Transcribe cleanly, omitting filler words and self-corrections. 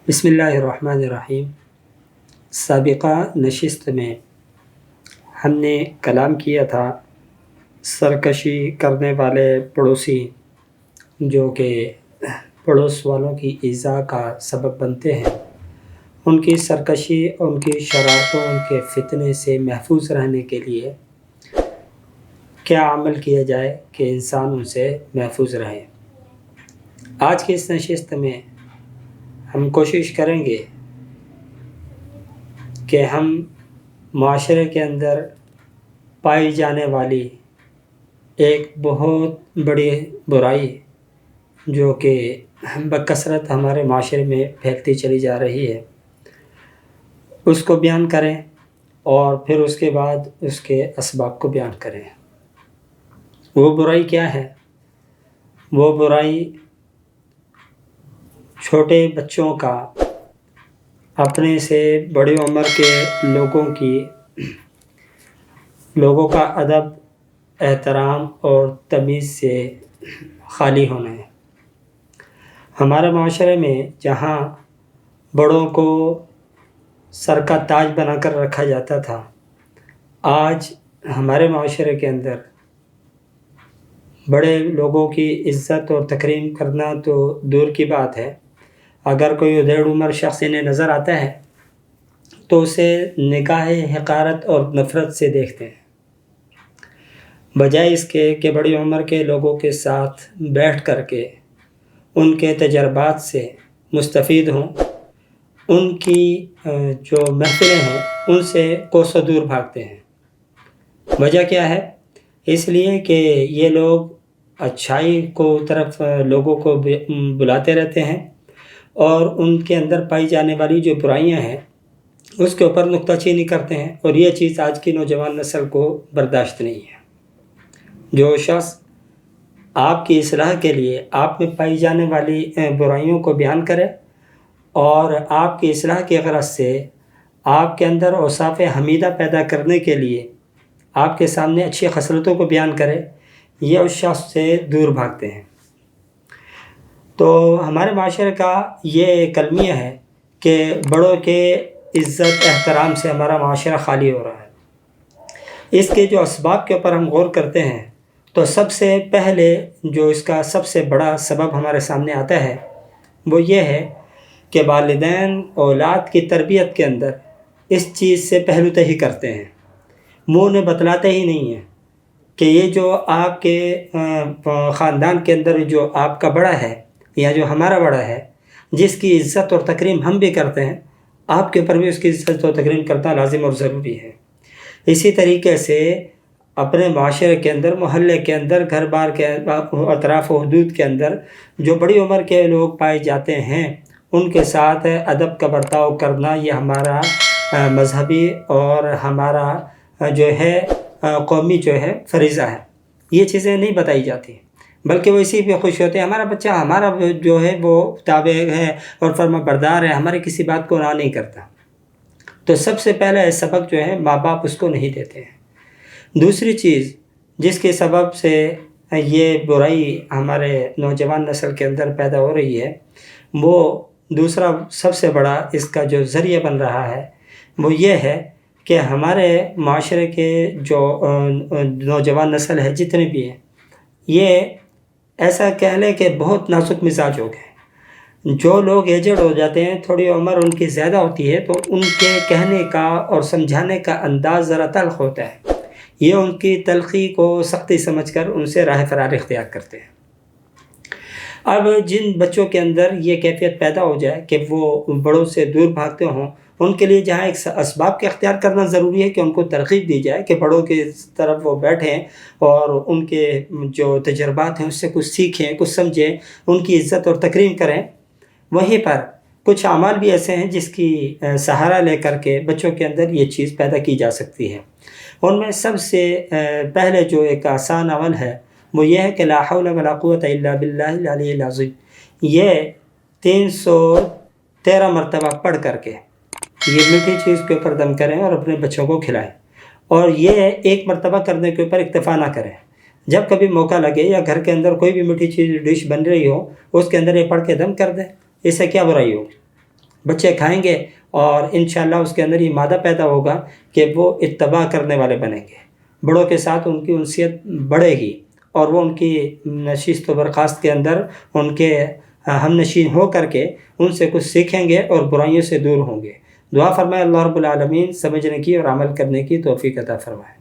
بسم اللہ الرحمن الرحیم۔ سابقہ نشست میں ہم نے کلام کیا تھا سرکشی کرنے والے پڑوسی جو کہ پڑوس والوں کی ایذا کا سبب بنتے ہیں، ان کی سرکشی، ان کی شرارتوں، ان کے فتنے سے محفوظ رہنے کے لیے کیا عمل کیا جائے کہ انسان ان سے محفوظ رہے۔ آج کی اس نشست میں ہم کوشش کریں گے کہ ہم معاشرے کے اندر پائی جانے والی ایک بہت بڑی برائی جو کہ بکثرت ہمارے معاشرے میں پھیلتی چلی جا رہی ہے، اس کو بیان کریں اور پھر اس کے بعد اس کے اسباب کو بیان کریں۔ وہ برائی کیا ہے؟ وہ برائی چھوٹے بچوں کا اپنے سے بڑی عمر کے لوگوں کا ادب، احترام اور تمیز سے خالی ہونا ہے۔ ہمارے معاشرے میں جہاں بڑوں کو سر کا تاج بنا کر رکھا جاتا تھا، آج ہمارے معاشرے کے اندر بڑے لوگوں کی عزت اور تکریم کرنا تو دور کی بات ہے، اگر کوئی ادھیڑ عمر شخص انہیں نظر آتا ہے تو اسے نگاہ حقارت اور نفرت سے دیکھتے ہیں، بجائے اس کے کہ بڑی عمر کے لوگوں کے ساتھ بیٹھ کر کے ان کے تجربات سے مستفید ہوں۔ ان کی جو محفلیں ہیں ان سے کوسوں دور بھاگتے ہیں۔ وجہ کیا ہے؟ اس لیے کہ یہ لوگ اچھائی کو طرف لوگوں کو بلاتے رہتے ہیں اور ان کے اندر پائی جانے والی جو برائیاں ہیں اس کے اوپر نکتہ چینی کرتے ہیں، اور یہ چیز آج کی نوجوان نسل کو برداشت نہیں ہے۔ جو شخص آپ کی اصلاح کے لیے آپ میں پائی جانے والی برائیوں کو بیان کرے اور آپ کی اصلاح کی غرض سے آپ کے اندر اوصاف حمیدہ پیدا کرنے کے لیے آپ کے سامنے اچھی خصلتوں کو بیان کرے، یہ اس شخص سے دور بھاگتے ہیں۔ تو ہمارے معاشرے کا یہ ایک المیہ ہے کہ بڑوں کے عزت احترام سے ہمارا معاشرہ خالی ہو رہا ہے۔ اس کے جو اسباب کے اوپر ہم غور کرتے ہیں تو سب سے پہلے جو اس کا سب سے بڑا سبب ہمارے سامنے آتا ہے وہ یہ ہے کہ والدین اولاد کی تربیت کے اندر اس چیز سے پہلو تہی کرتے ہیں، منہ نے بتلاتے ہی نہیں ہیں کہ یہ جو آپ کے خاندان کے اندر جو آپ کا بڑا ہے یا جو ہمارا بڑا ہے، جس کی عزت اور تکریم ہم بھی کرتے ہیں، آپ کے اوپر بھی اس کی عزت اور تکریم کرنا لازم اور ضروری ہے۔ اسی طریقے سے اپنے معاشرے کے اندر، محلے کے اندر، گھر بار کے اطراف و حدود کے اندر جو بڑی عمر کے لوگ پائے جاتے ہیں ان کے ساتھ ادب کا برتاؤ کرنا، یہ ہمارا مذہبی اور ہمارا جو ہے قومی جو ہے فریضہ ہے۔ یہ چیزیں نہیں بتائی جاتی، بلکہ وہ اسی پہ خوش ہوتے ہیں، ہمارا بچہ ہمارا جو ہے وہ تابع ہے اور فرما بردار ہے، ہماری کسی بات کو نہ نہیں کرتا۔ تو سب سے پہلا سبق جو ہے ماں باپ اس کو نہیں دیتے ہیں۔ دوسری چیز جس کے سبب سے یہ برائی ہمارے نوجوان نسل کے اندر پیدا ہو رہی ہے، وہ دوسرا سب سے بڑا اس کا جو ذریعہ بن رہا ہے وہ یہ ہے کہ ہمارے معاشرے کے جو نوجوان نسل ہے جتنے بھی ہیں، یہ ایسا کہہ لیں کہ بہت نازک مزاج ہو گئے۔ جو لوگ ایجڈ ہو جاتے ہیں، تھوڑی عمر ان کی زیادہ ہوتی ہے، تو ان کے کہنے کا اور سمجھانے کا انداز ذرا تلخ ہوتا ہے، یہ ان کی تلخی کو سختی سمجھ کر ان سے راہ فرار اختیار کرتے ہیں۔ اب جن بچوں کے اندر یہ کیفیت پیدا ہو جائے کہ وہ بڑوں سے دور بھاگتے ہوں، ان کے لیے جہاں ایک اسباب کے اختیار کرنا ضروری ہے کہ ان کو ترغیب دی جائے کہ بڑوں کی طرف وہ بیٹھیں اور ان کے جو تجربات ہیں اس سے کچھ سیکھیں، کچھ سمجھیں، ان کی عزت اور تکریم کریں۔ وہیں پر کچھ اعمال بھی ایسے ہیں جس کی سہارا لے کر کے بچوں کے اندر یہ چیز پیدا کی جا سکتی ہے۔ ان میں سب سے پہلے جو ایک آسان عمل ہے وہ یہ ہے کہ لا حول ولا قوت الا باللہ العلی العظیم، یہ 313 مرتبہ پڑھ کر کے یہ میٹھی چیز کے اوپر دم کریں اور اپنے بچوں کو کھلائیں، اور یہ ایک مرتبہ کرنے کے اوپر اکتفا نہ کریں۔ جب کبھی موقع لگے یا گھر کے اندر کوئی بھی میٹھی چیز ڈش بن رہی ہو، اس کے اندر یہ پڑھ کے دم کر دیں، اس سے کیا برائی ہوگی؟ بچے کھائیں گے اور انشاءاللہ اس کے اندر یہ مادہ پیدا ہوگا کہ وہ اتباع کرنے والے بنیں گے، بڑوں کے ساتھ ان کی انسیت بڑھے گی اور وہ ان کی نشست و برخاست کے اندر ان کے ہم نشین ہو کر کے ان سے کچھ سیکھیں گے اور برائیوں سے دور ہوں گے۔ دعا فرمائے اللہ رب العالمین سمجھنے کی اور عمل کرنے کی توفیق عطا فرمائے۔